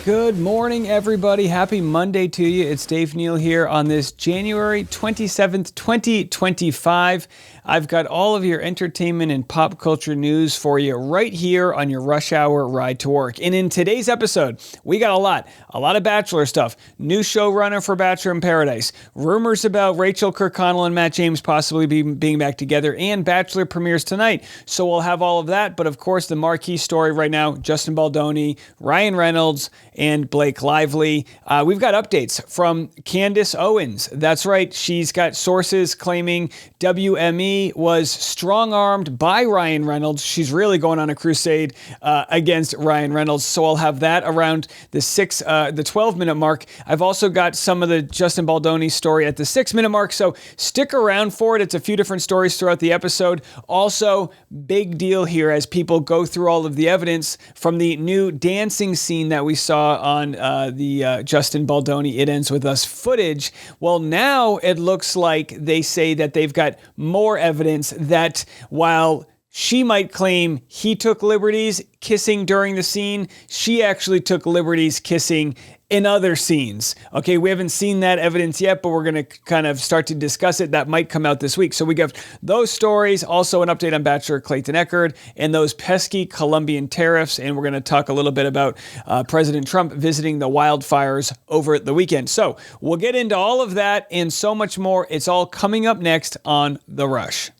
Good morning, everybody. Happy Monday to you. It's Dave Neal here on this January 27th, 2025. I've got all of your entertainment and pop culture news for you right here on your rush hour ride to work. And in today's episode, we got a lot of Bachelor stuff, new showrunner for Bachelor in Paradise, rumors about Rachel Kirkconnell and Matt James possibly being back together, and Bachelor premieres tonight. So we'll have all of that. But of course, the marquee story right now, Justin Baldoni, Ryan Reynolds, and Blake Lively. We've got updates from Candace Owens. That's right. She's got sources claiming WME was strong-armed by Ryan Reynolds. She's really going on a crusade against Ryan Reynolds. So I'll have that around the 12-minute mark. I've also got some of the Justin Baldoni story at the 6-minute mark. So stick around for it. It's a few different stories throughout the episode. Also, big deal here as people go through all of the evidence from the new dancing scene that we saw on the Justin Baldoni It Ends With Us footage. Well, now it looks like they say that they've got more evidence that while she might claim he took liberties kissing during the scene, she actually took liberties kissing in other scenes. Okay, we haven't seen that evidence yet, but we're going to kind of start to discuss it. That might come out this week. So we got those stories, also an update on Bachelor Clayton Eckard and those pesky Colombian tariffs. And we're going to talk a little bit about President Trump visiting the wildfires over the weekend. So we'll get into all of that and so much more. It's all coming up next on The Rush.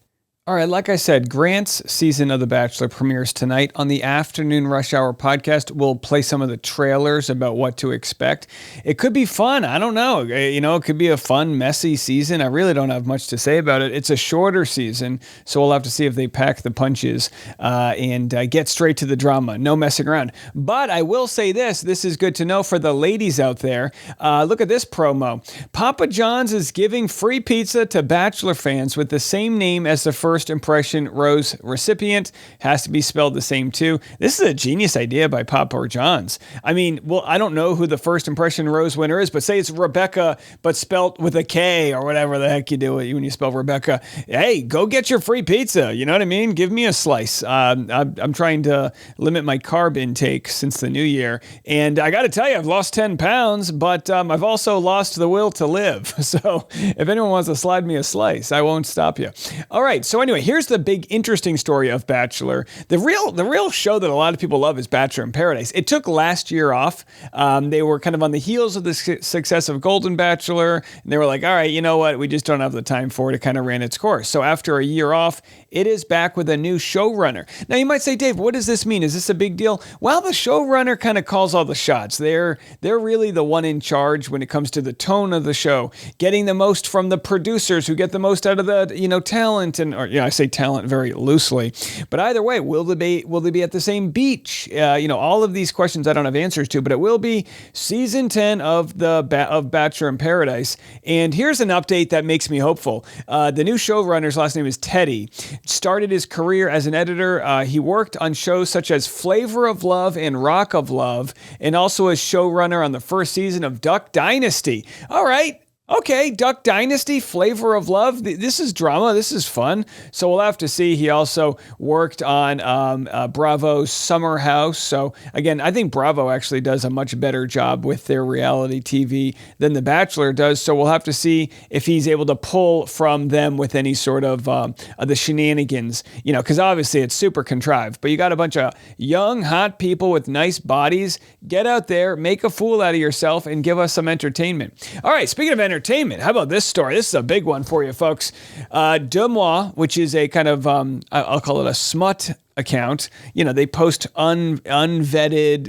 All right, like I said, Grant's season of The Bachelor premieres tonight on the Afternoon Rush Hour podcast. We'll play some of the trailers about what to expect. It could be fun. I don't know. You know, it could be a fun, messy season. I really don't have much to say about it. It's a shorter season, so we'll have to see if they pack the punches and get straight to the drama. No messing around. But I will say this. This is good to know for the ladies out there. Look at this promo. Papa John's is giving free pizza to Bachelor fans with the same name as the first impression rose recipient. Has to be spelled the same too. This is a genius idea by Papa John's. I mean, well, I don't know who the first impression rose winner is, but say it's Rebecca, but spelled with a K or whatever the heck you do when you spell Rebecca. Hey, go get your free pizza. You know what I mean? Give me a slice. I'm trying to limit my carb intake since the new year. And I got to tell you, I've lost 10 pounds, but I've also lost the will to live. So if anyone wants to slide me a slice, I won't stop you. All right. So anyway, here's the big interesting story of Bachelor. The real show that a lot of people love is Bachelor in Paradise. It took last year off. They were kind of on the heels of the success of Golden Bachelor, and they were like, all right, you know what? We just don't have the time for it. It kind of ran its course. So after a year off, it is back with a new showrunner. Now you might say, Dave, what does this mean? Is this a big deal? Well, the showrunner kind of calls all the shots. They're really the one in charge when it comes to the tone of the show, getting the most from the producers who get the most out of the talent I say talent very loosely, but either way, will they be at the same beach? All of these questions I don't have answers to, but it will be season 10 of Bachelor in Paradise. And here's an update that makes me hopeful. The new showrunner's last name is Teddy. Started his career as an editor. He worked on shows such as Flavor of Love and Rock of Love, and also as showrunner on the first season of Duck Dynasty. All right. Okay, Duck Dynasty, Flavor of Love. This is drama. This is fun. So we'll have to see. He also worked on Bravo's Summer House. So again, I think Bravo actually does a much better job with their reality TV than The Bachelor does. So we'll have to see if he's able to pull from them with any sort of the shenanigans, because obviously it's super contrived. But you got a bunch of young, hot people with nice bodies. Get out there, make a fool out of yourself, and give us some entertainment. All right, speaking of entertainment, how about this story? This is a big one for you, folks. Deux Moi, which is a kind of, I'll call it a smut account. They post unvetted,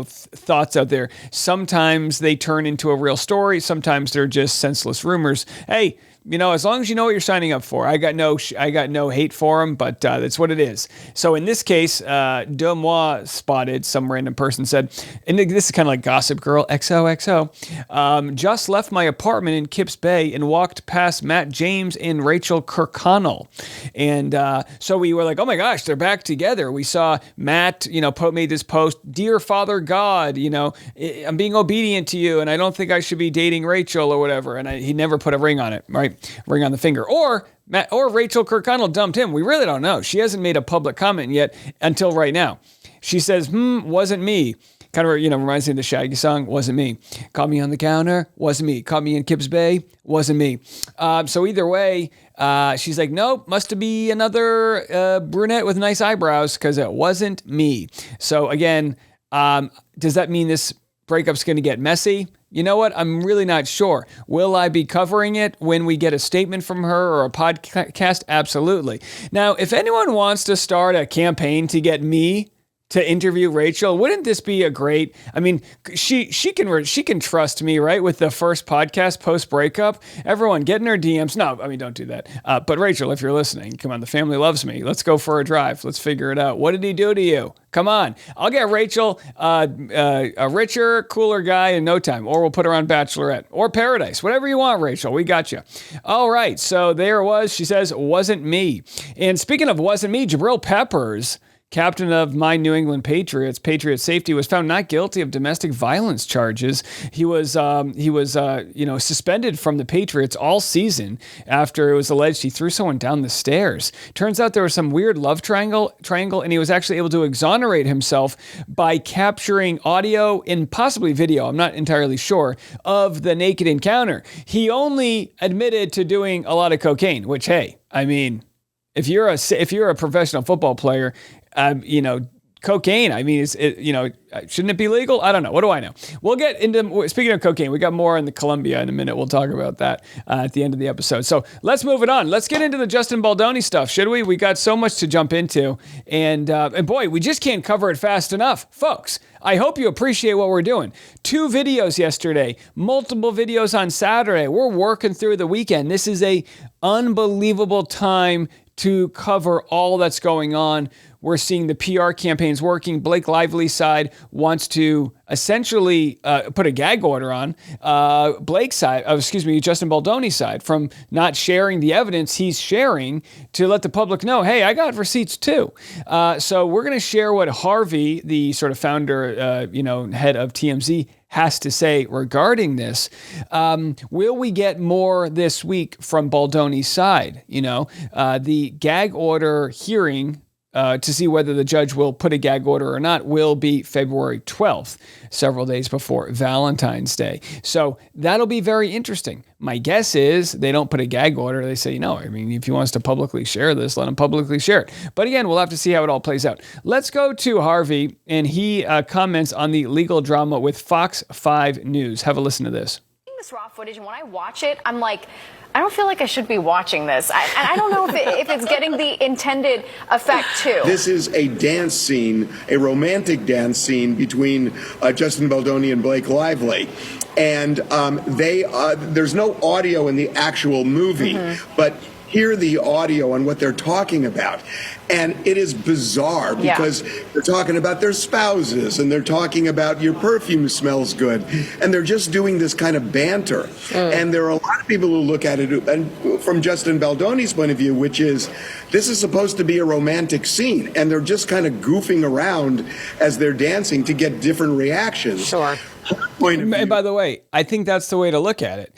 thoughts out there. Sometimes they turn into a real story. Sometimes they're just senseless rumors. Hey, as long as you know what you're signing up for. I got no hate for them, but that's what it is. So in this case, Deux Moi spotted, some random person said, and this is kind of like Gossip Girl, XOXO, just left my apartment in Kips Bay and walked past Matt James and Rachel Kirkconnell. And so we were like, oh my gosh, they're back together. We saw Matt, made this post, Dear Father God, I'm being obedient to you, and I don't think I should be dating Rachel or whatever. And he never put a ring on it, right? Ring on the finger. Or Rachel Kirkconnell dumped him. We really don't know. She hasn't made a public comment yet until right now. She says, wasn't me. Kind of, reminds me of the Shaggy song. Wasn't me. Caught me on the counter. Wasn't me. Caught me in Kips Bay. Wasn't me. So either way, she's like, nope, must be another brunette with nice eyebrows because it wasn't me. So again, does that mean this breakup's going to get messy? You know what? I'm really not sure. Will I be covering it when we get a statement from her or a podcast? Absolutely. Now, if anyone wants to start a campaign to get me to interview Rachel, wouldn't this be a great? I mean, she can trust me, right? With the first podcast post breakup, everyone get in her DMs. No, I mean, don't do that. But Rachel, if you're listening, come on, the family loves me. Let's go for a drive. Let's figure it out. What did he do to you? Come on, I'll get Rachel a richer, cooler guy in no time, or we'll put her on Bachelorette or Paradise, whatever you want, Rachel. We got you. All right, so there it was. She says, wasn't me. And speaking of wasn't me, Jabril Peppers, captain of my New England Patriots, Patriot safety, was found not guilty of domestic violence charges. He was suspended from the Patriots all season after it was alleged he threw someone down the stairs. Turns out there was some weird love triangle, and he was actually able to exonerate himself by capturing audio and possibly video, I'm not entirely sure, of the naked encounter. He only admitted to doing a lot of cocaine, which, hey, I mean, if you're a professional football player, cocaine, I mean, shouldn't it be legal? I don't know. What do I know? We'll get into, speaking of cocaine, we got more in the Columbia in a minute. We'll talk about that at the end of the episode. So let's move it on. Let's get into the Justin Baldoni stuff, should we? We got so much to jump into. And boy, we just can't cover it fast enough. Folks, I hope you appreciate what we're doing. 2 videos yesterday, multiple videos on Saturday. We're working through the weekend. This is a unbelievable time to cover all that's going on. We're seeing the PR campaigns working. Blake Lively's side wants to essentially put a gag order on Blake's side, Justin Baldoni's side, from not sharing the evidence he's sharing to let the public know, hey, I got receipts too. So we're going to share what Harvey, the sort of founder, head of TMZ, has to say regarding this. Will we get more this week from Baldoni's side? The gag order hearing to see whether the judge will put a gag order or not will be February 12th, several days before Valentine's Day. So that'll be very interesting. My guess is they don't put a gag order. They say, if he wants to publicly share this, let him publicly share it. But again, we'll have to see how it all plays out. Let's go to Harvey, and he comments on the legal drama with Fox 5 News. Have a listen to this. This raw footage, and when I watch it, I'm like, I don't feel like I should be watching this. And I don't know if it's getting the intended effect too. This is a dance scene, a romantic dance scene between Justin Baldoni and Blake Lively. And there's no audio in the actual movie, but hear the audio on what they're talking about. And it is bizarre because they're talking about their spouses and they're talking about your perfume smells good. And they're just doing this kind of banter. And there are a lot of people who look at it and from Justin Baldoni's point of view, which is this is supposed to be a romantic scene. And they're just kind of goofing around as they're dancing to get different reactions. Sure. And by the way, I think that's the way to look at it.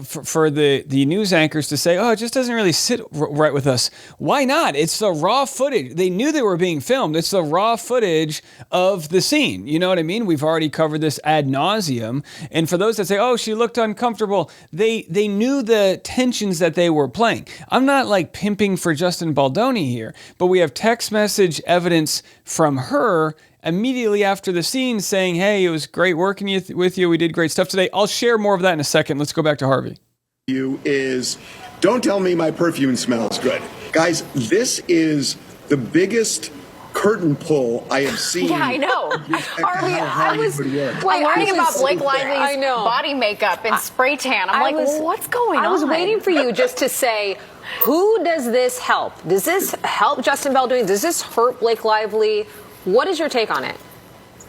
For the news anchors to say, it just doesn't really sit right with us. Why not? It's the raw footage. They knew they were being filmed. It's the raw footage of the scene. You know what I mean? We've already covered this ad nauseum. And for those that say, she looked uncomfortable, they knew the tensions that they were playing. I'm not like pimping for Justin Baldoni here, but we have text message evidence from her immediately after the scene saying, hey, it was great working with you. We did great stuff today. I'll share more of that in a second. Let's go back to Harvey. Don't tell me my perfume smells good. Guys, this is the biggest curtain pull I have seen. Yeah, I know. Harvey, I'm learning about Blake Lively's body makeup and spray tan. I'm what's going on? I was waiting for you just to say, who does this help? Does this help Justin Baldoni? Does this hurt Blake Lively? What is your take on it?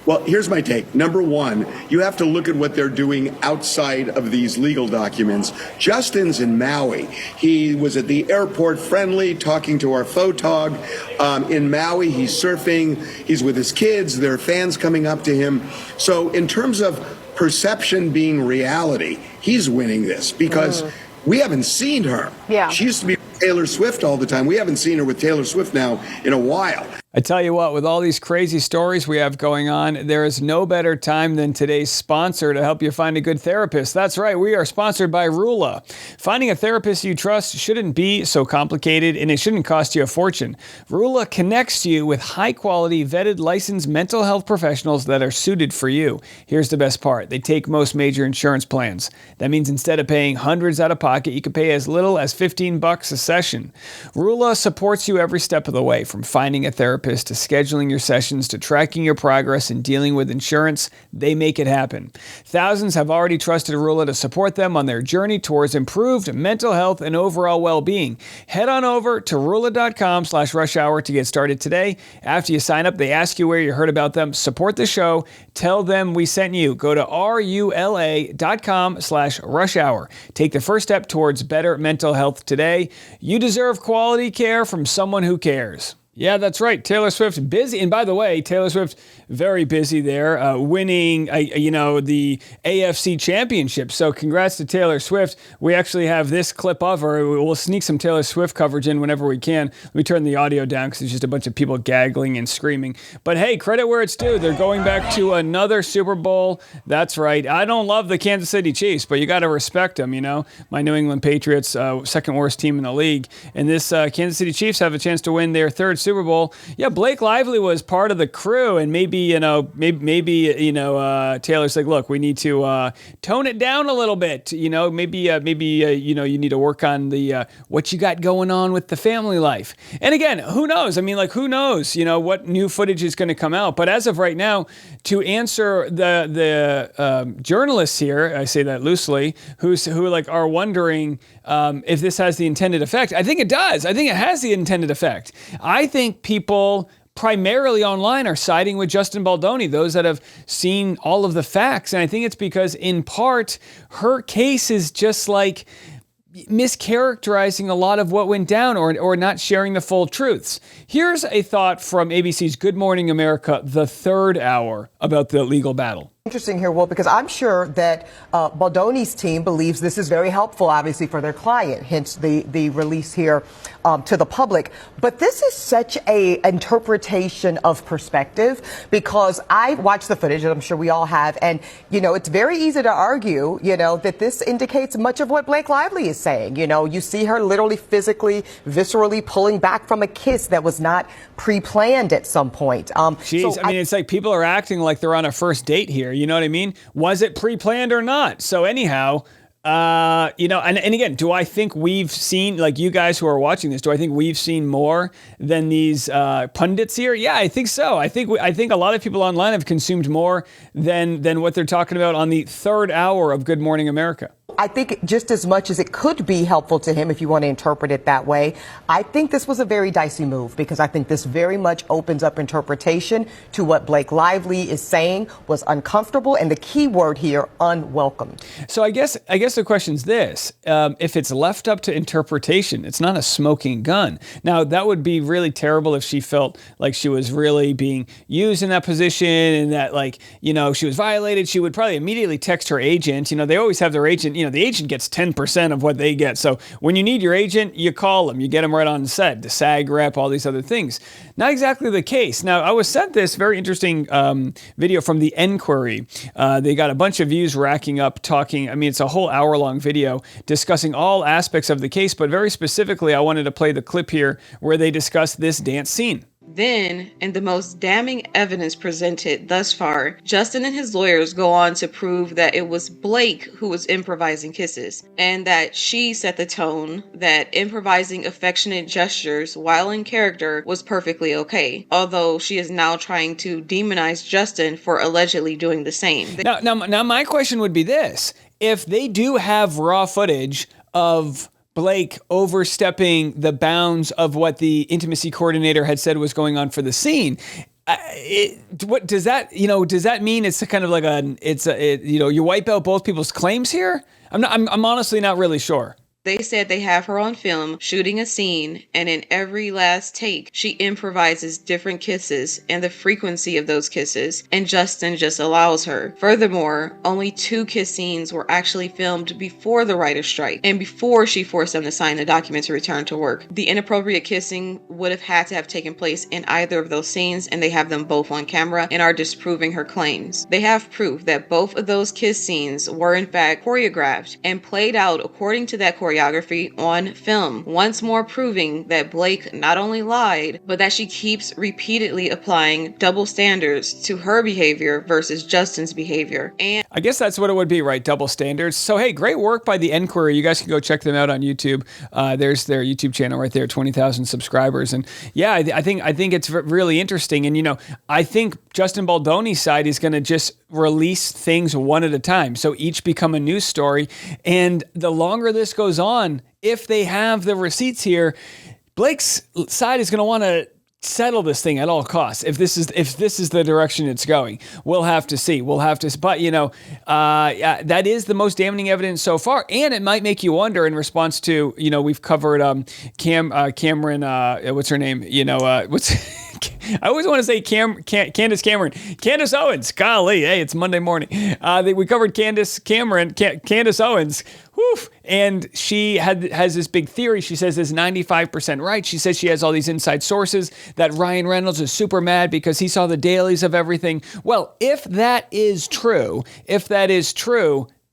Well, here's my take. Number one, you have to look at what they're doing outside of these legal documents. Justin's in Maui. He was at the airport friendly, talking to our photog. In Maui, he's surfing. He's with his kids. There are fans coming up to him. So in terms of perception being reality, he's winning this because we haven't seen her. Yeah. She used to be with Taylor Swift all the time. We haven't seen her with Taylor Swift now in a while. I tell you what, with all these crazy stories we have going on, there is no better time than today's sponsor to help you find a good therapist. That's right, we are sponsored by Rula. Finding a therapist you trust shouldn't be so complicated, and it shouldn't cost you a fortune. Rula connects you with high-quality, vetted, licensed mental health professionals that are suited for you. Here's the best part. They take most major insurance plans. That means instead of paying hundreds out of pocket, you can pay as little as $15 a session. Rula supports you every step of the way, from finding a therapist to scheduling your sessions to tracking your progress and dealing with insurance. They make it happen. Thousands have already trusted Rula to support them on their journey towards improved mental health and overall well-being. Head on over to Rula.com/rushhour to get started today. After you sign up, they ask you where you heard about them. Support the show. Tell them we sent you. Go to RULA.com/rushhour. Take the first step towards better mental health today. You deserve quality care from someone who cares. Yeah, that's right. Taylor Swift busy. And by the way, Taylor Swift very busy there, winning, the AFC championship. So congrats to Taylor Swift. We actually have this clip of her. We'll sneak some Taylor Swift coverage in whenever we can. Let me turn the audio down because there's just a bunch of people gaggling and screaming. But hey, credit where it's due. They're going back to another Super Bowl. That's right. I don't love the Kansas City Chiefs, but you got to respect them, My New England Patriots, second worst team in the league. And this Kansas City Chiefs have a chance to win their third Super Bowl. Yeah, Blake Lively was part of the crew, and maybe Taylor's like, look, we need to tone it down a little bit. Maybe you need to work on the what you got going on with the family life. And again, who knows? Who knows? What new footage is going to come out? But as of right now, to answer the journalists here, I say that loosely, who are wondering if this has the intended effect. I think it does. I think it has the intended effect. I think people primarily online are siding with Justin Baldoni, those that have seen all of the facts. And I think it's because, in part, her case is just like mischaracterizing a lot of what went down or not sharing the full truths. Here's a thought from ABC's Good Morning America, the third hour, about the legal battle. Interesting here, Will, because I'm sure that Baldoni's team believes this is very helpful, obviously, for their client, hence the release here to the public. But this is such a interpretation of perspective, because I watched the footage, and I'm sure we all have, and, it's very easy to argue, that this indicates much of what Blake Lively is saying. You see her literally, physically, viscerally pulling back from a kiss that was not pre-planned at some point. It's like people are acting like they're on a first date here. You know what I mean? Was it pre-planned or not? So anyhow, and again, do I think we've seen, like you guys who are watching this, do I think we've seen more than these pundits here? Yeah, I think so. I think a lot of people online have consumed more than what they're talking about on the third hour of Good Morning America. I think just as much as it could be helpful to him, if you want to interpret it that way, I think this was a very dicey move, because I think this very much opens up interpretation to what Blake Lively is saying was uncomfortable, and the key word here, unwelcome. So I guess the question's this: if it's left up to interpretation, it's not a smoking gun. Now, that would be really terrible if she felt like she was really being used in that position and that, she was violated. She would probably immediately text her agent. They always have their agent. The agent gets 10% of what they get. So when you need your agent, you call them. You get them right on set, the SAG rep, all these other things. Not exactly the case. Now, I was sent this very interesting video from the Enquiry. They got a bunch of views racking up, talking. It's a whole hour-long video discussing all aspects of the case, but very specifically, I wanted to play the clip here where they discuss this dance scene. Then, in the most damning evidence presented thus far, Justin and his lawyers go on to prove that it was Blake who was improvising kisses, and that she set the tone, that improvising affectionate gestures while in character was perfectly okay, although she is now trying to demonize Justin for allegedly doing the same. Now my question would be this: if they do have raw footage of Blake overstepping the bounds of what the intimacy coordinator had said was going on for the scene, what does that mean? It's kind of like you wipe out both people's claims here. I'm honestly not really sure. They said they have her on film shooting a scene, and in every last take, she improvises different kisses and the frequency of those kisses, and Justin just allows her. Furthermore, only 2 kiss scenes were actually filmed before the writer's strike and before she forced them to sign the document to return to work. The inappropriate kissing would have had to have taken place in either of those scenes, and they have them both on camera and are disproving her claims. They have proof that both of those kiss scenes were in fact choreographed and played out according to that choreography on film, once more proving that Blake not only lied, but that she keeps repeatedly applying double standards to her behavior versus Justin's behavior. And I guess that's what it would be, right? Double standards. So, hey, great work by The Enquiry. You guys can go check them out on YouTube. There's their YouTube channel right there, 20,000 subscribers. And yeah, I think it's really interesting. And, I think Justin Baldoni's side is going to just release things one at a time. So each become a news story. And the longer this goes on, if they have the receipts here, Blake's side is going to want to settle this thing at all costs. If this is the direction it's going, we'll have to see. But that is the most damning evidence so far, and it might make you wonder. In response to we've covered Cameron. What's her name? I always want to say Candace Owens. Golly, hey, it's Monday morning. We covered Candace Owens. Whew. And she has this big theory. She says is 95% right. She says she has all these inside sources that Ryan Reynolds is super mad because he saw the dailies of everything. Well, if that is true,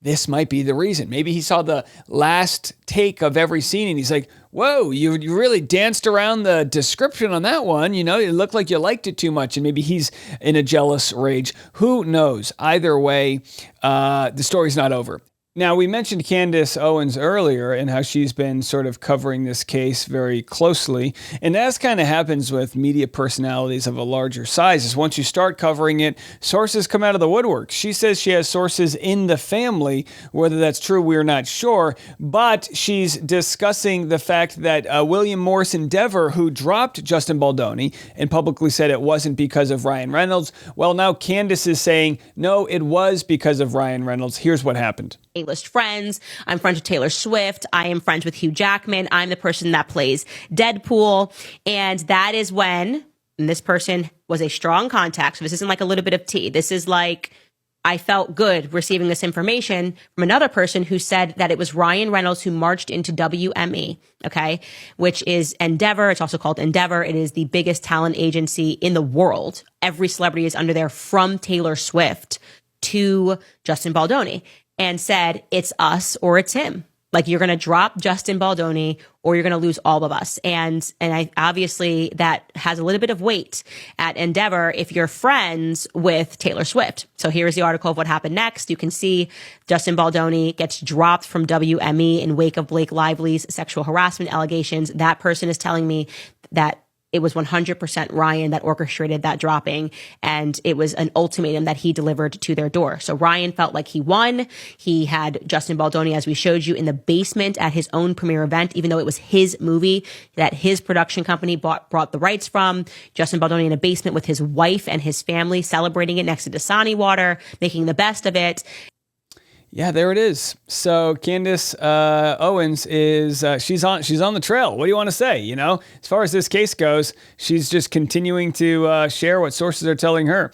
this might be the reason. Maybe he saw the last take of every scene and he's like, whoa, you really danced around the description on that one. It looked like you liked it too much. And maybe he's in a jealous rage. Who knows? Either way, the story's not over. Now, we mentioned Candace Owens earlier and how she's been sort of covering this case very closely. And as kind of happens with media personalities of a larger size, is once you start covering it, sources come out of the woodwork. She says she has sources in the family. Whether that's true, we're not sure. But she's discussing the fact that William Morrison Dever, who dropped Justin Baldoni and publicly said it wasn't because of Ryan Reynolds, well, now Candace is saying, no, it was because of Ryan Reynolds. Here's what happened. A-list friends. I'm friends with Taylor Swift. I am friends with Hugh Jackman. I'm the person that plays Deadpool. And that is when this person was a strong contact. So this isn't like a little bit of tea. This is like, I felt good receiving this information from another person who said that it was Ryan Reynolds who marched into WME, okay, which is Endeavor. It's also called Endeavor. It is the biggest talent agency in the world. Every celebrity is under there, from Taylor Swift to Justin Baldoni, and said, it's us or it's him. Like, you're going to drop Justin Baldoni or you're going to lose all of us. And I obviously that has a little bit of weight at Endeavor if you're friends with Taylor Swift. So here's the article of what happened next. You can see Justin Baldoni gets dropped from WME in wake of Blake Lively's sexual harassment allegations. That person is telling me that it was 100% Ryan that orchestrated that dropping, and it was an ultimatum that he delivered to their door. So Ryan felt like he won. He had Justin Baldoni, as we showed you, in the basement at his own premiere event, even though it was his movie that his production company brought the rights from. Justin Baldoni in a basement with his wife and his family, celebrating it next to Dasani water, making the best of it. Yeah, there it is. So Candace Owens is she's on the trail. What do you want to say? As far as this case goes, she's just continuing to share what sources are telling her.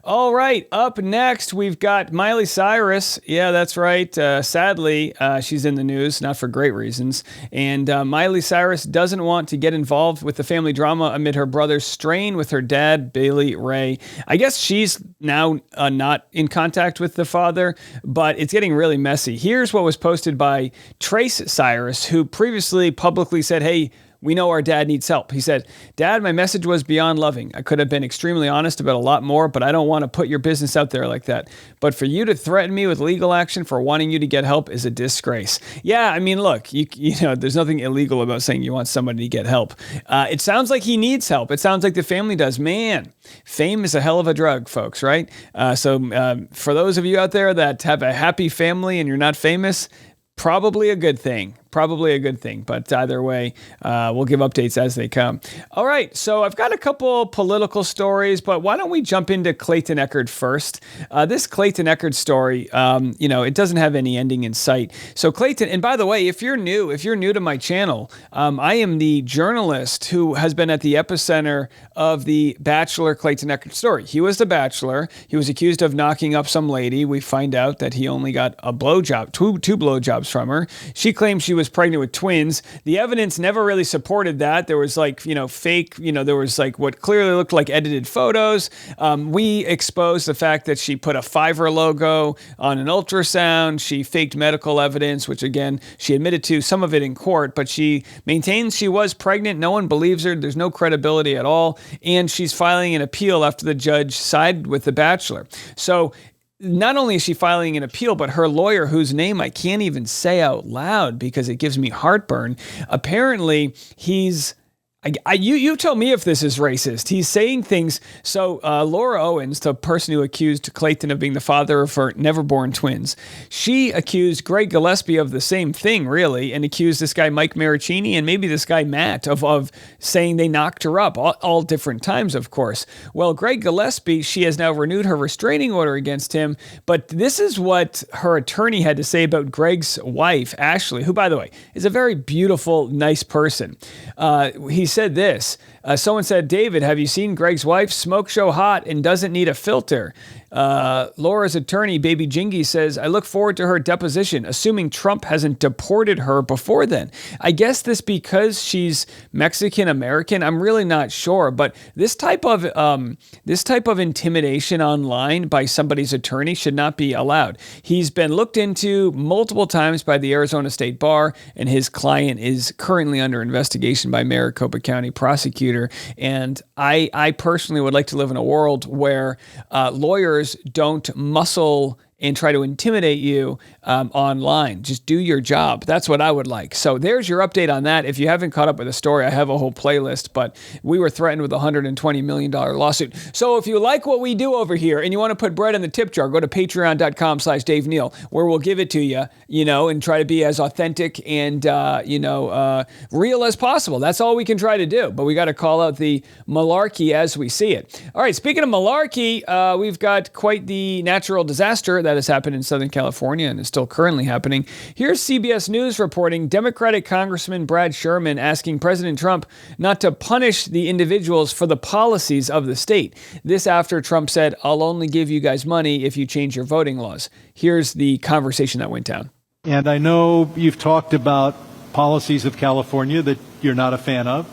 All right, up next, we've got Miley Cyrus. Yeah, that's right. Sadly, she's in the news, not for great reasons. And Miley Cyrus doesn't want to get involved with the family drama amid her brother's strain with her dad, Bailey Ray. I guess she's now not in contact with the father, but it's getting really messy. Here's what was posted by Trace Cyrus, who previously publicly said, hey, we know our dad needs help. He said, Dad, my message was beyond loving. I could have been extremely honest about a lot more, but I don't want to put your business out there like that. But for you to threaten me with legal action for wanting you to get help is a disgrace. Yeah, I mean, look, you know, there's nothing illegal about saying you want somebody to get help. It sounds like he needs help. It sounds like the family does. Man, fame is a hell of a drug, folks, right? So for those of you out there that have a happy family and you're not famous, probably a good thing. probably a good thing. But either way, we'll give updates as they come. All right, so I've got a couple political stories, but why don't we jump into Clayton Eckard first? This Clayton Eckard story, it doesn't have any ending in sight. So Clayton, and by the way, if you're new to my channel, I am the journalist who has been at the epicenter of the Bachelor Clayton Eckard story. He was the Bachelor. He was accused of knocking up some lady. We find out that he only got a blowjob, two blowjobs from her. She claimed she was pregnant with twins. The evidence never really supported that. There was fake, there was what clearly looked like edited photos. We exposed the fact that she put a Fiverr logo on an ultrasound. She faked medical evidence, which again, she admitted to some of it in court, but she maintains she was pregnant. No one believes her. There's no credibility at all. And she's filing an appeal after the judge sided with the Bachelor. So not only is she filing an appeal, but her lawyer, whose name I can't even say out loud because it gives me heartburn, apparently he's... You tell me if this is racist. He's saying things. So Laura Owens, the person who accused Clayton of being the father of her never-born twins, she accused Greg Gillespie of the same thing, really, and accused this guy Mike Maricini and maybe this guy Matt of saying they knocked her up, all different times, of course. Well, Greg Gillespie, she has now renewed her restraining order against him, but this is what her attorney had to say about Greg's wife, Ashley, who, by the way, is a very beautiful, nice person. He said this. Someone said, David, have you seen Greg's wife? Smoke show hot and doesn't need a filter. Laura's attorney, Baby Jingy, says, I look forward to her deposition, assuming Trump hasn't deported her before then. I guess this because she's Mexican-American. I'm really not sure. But this type of intimidation online by somebody's attorney should not be allowed. He's been looked into multiple times by the Arizona State Bar, and his client is currently under investigation by Maricopa County prosecutor. And I personally would like to live in a world where lawyers don't muscle and try to intimidate you online. Just do your job. That's what I would like. So there's your update on that. If you haven't caught up with the story, I have a whole playlist, but we were threatened with a $120 million lawsuit. So if you like what we do over here and you want to put bread in the tip jar, go to patreon.com/Dave Neal, where we'll give it to you, and try to be as authentic and, real as possible. That's all we can try to do, but we got to call out the malarkey as we see it. All right, speaking of malarkey, we've got quite the natural disaster that has happened in Southern California and is still currently happening. Here's CBS News reporting Democratic Congressman Brad Sherman asking President Trump not to punish the individuals for the policies of the state. This after Trump said, I'll only give you guys money if you change your voting laws. Here's the conversation that went down. And I know you've talked about policies of California that you're not a fan of,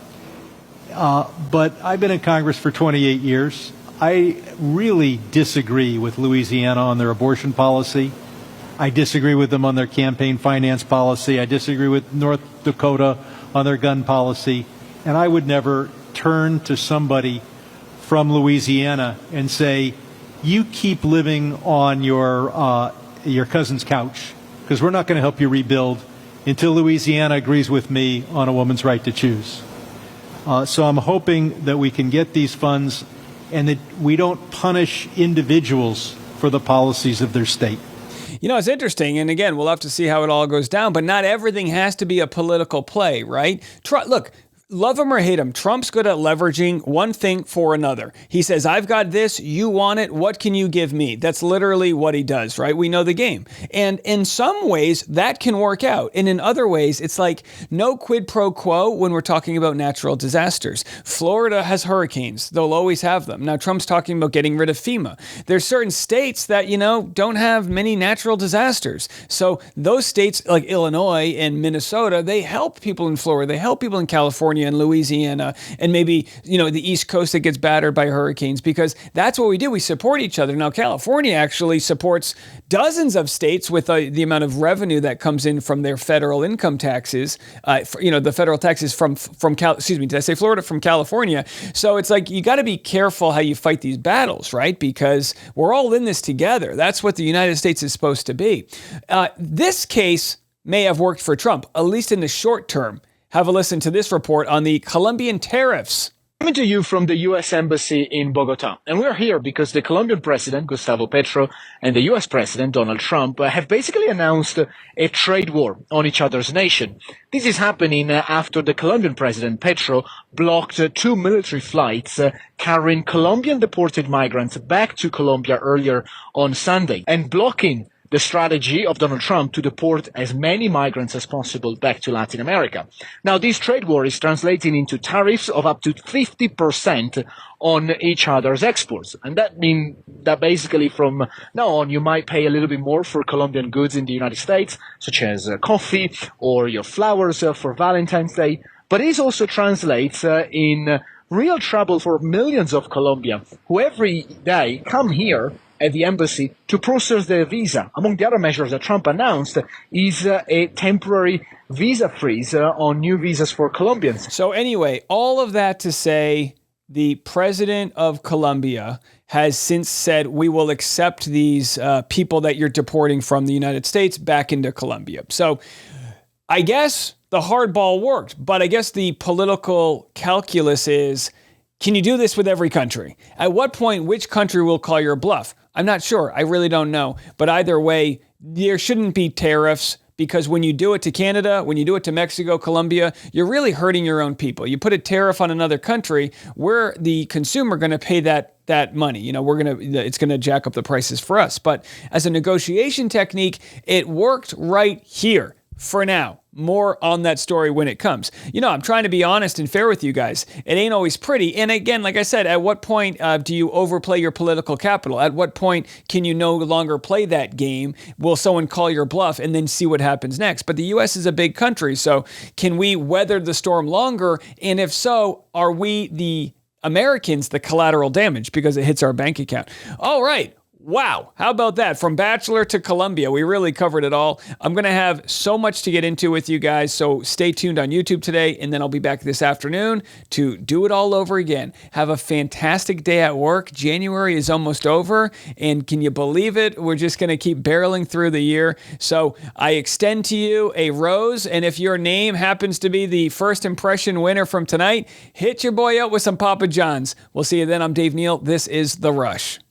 but I've been in Congress for 28 years. I really disagree with Louisiana on their abortion policy. I disagree with them on their campaign finance policy. I disagree with North Dakota on their gun policy. And I would never turn to somebody from Louisiana and say, you keep living on your cousin's couch, because we're not going to help you rebuild until Louisiana agrees with me on a woman's right to choose. So I'm hoping that we can get these funds and that we don't punish individuals for the policies of their state. It's interesting, and again, we'll have to see how it all goes down, but not everything has to be a political play, right? Look, love him or hate him, Trump's good at leveraging one thing for another. He says, I've got this, you want it, what can you give me? That's literally what he does, right? We know the game. And in some ways, that can work out. And in other ways, it's like no quid pro quo when we're talking about natural disasters. Florida has hurricanes. They'll always have them. Now, Trump's talking about getting rid of FEMA. There's certain states that, don't have many natural disasters. So those states like Illinois and Minnesota, they help people in Florida. They help people in California and Louisiana and maybe, the East Coast that gets battered by hurricanes, because that's what we do. We support each other. Now, California actually supports dozens of states with the amount of revenue that comes in from their federal income taxes, the federal taxes from did I say Florida? From California. So it's like, you got to be careful how you fight these battles, right? Because we're all in this together. That's what the United States is supposed to be. This case may have worked for Trump, at least in the short term. Have a listen to this report on the Colombian tariffs. Coming to you from the U.S. Embassy in Bogota. And we're here because the Colombian president, Gustavo Petro, and the U.S. president, Donald Trump, have basically announced a trade war on each other's nation. This is happening after the Colombian president, Petro, blocked two military flights carrying Colombian deported migrants back to Colombia earlier on Sunday, and blocking the strategy of Donald Trump to deport as many migrants as possible back to Latin America. Now, this trade war is translating into tariffs of up to 50% on each other's exports. And that means that basically from now on, you might pay a little bit more for Colombian goods in the United States, such as coffee or your flowers for Valentine's Day. But it also translates in real trouble for millions of Colombians who every day come here at the embassy to process their visa. Among the other measures that Trump announced is a temporary visa freeze on new visas for Colombians. So anyway, all of that to say, the president of Colombia has since said, we will accept these people that you're deporting from the United States back into Colombia. So I guess the hardball worked, but I guess the political calculus is, can you do this with every country? At what point, which country will call your bluff? I'm not sure. I really don't know. But either way, there shouldn't be tariffs, because when you do it to Canada, when you do it to Mexico, Colombia, you're really hurting your own people. You put a tariff on another country, we're the consumer going to pay that money. You know, it's going to jack up the prices for us. But as a negotiation technique, it worked right here for now. More on that story when it comes. You know, I'm trying to be honest and fair with you guys. It ain't always pretty. And again, like I said, at what point do you overplay your political capital? At what point can you no longer play that game? Will someone call your bluff and then see what happens next? But the U.S. is a big country, so can we weather the storm longer? And if so, are we, the Americans, the collateral damage because it hits our bank account? All right. Wow, how about that? From Bachelor to Colombia, we really covered it all. I'm going to have so much to get into with you guys, so stay tuned on YouTube today, and then I'll be back this afternoon to do it all over again. Have a fantastic day at work. January is almost over, and can you believe it? We're just going to keep barreling through the year. So I extend to you a rose, and if your name happens to be the first impression winner from tonight, hit your boy up with some Papa John's. We'll see you then. I'm Dave Neal. This is The Rush.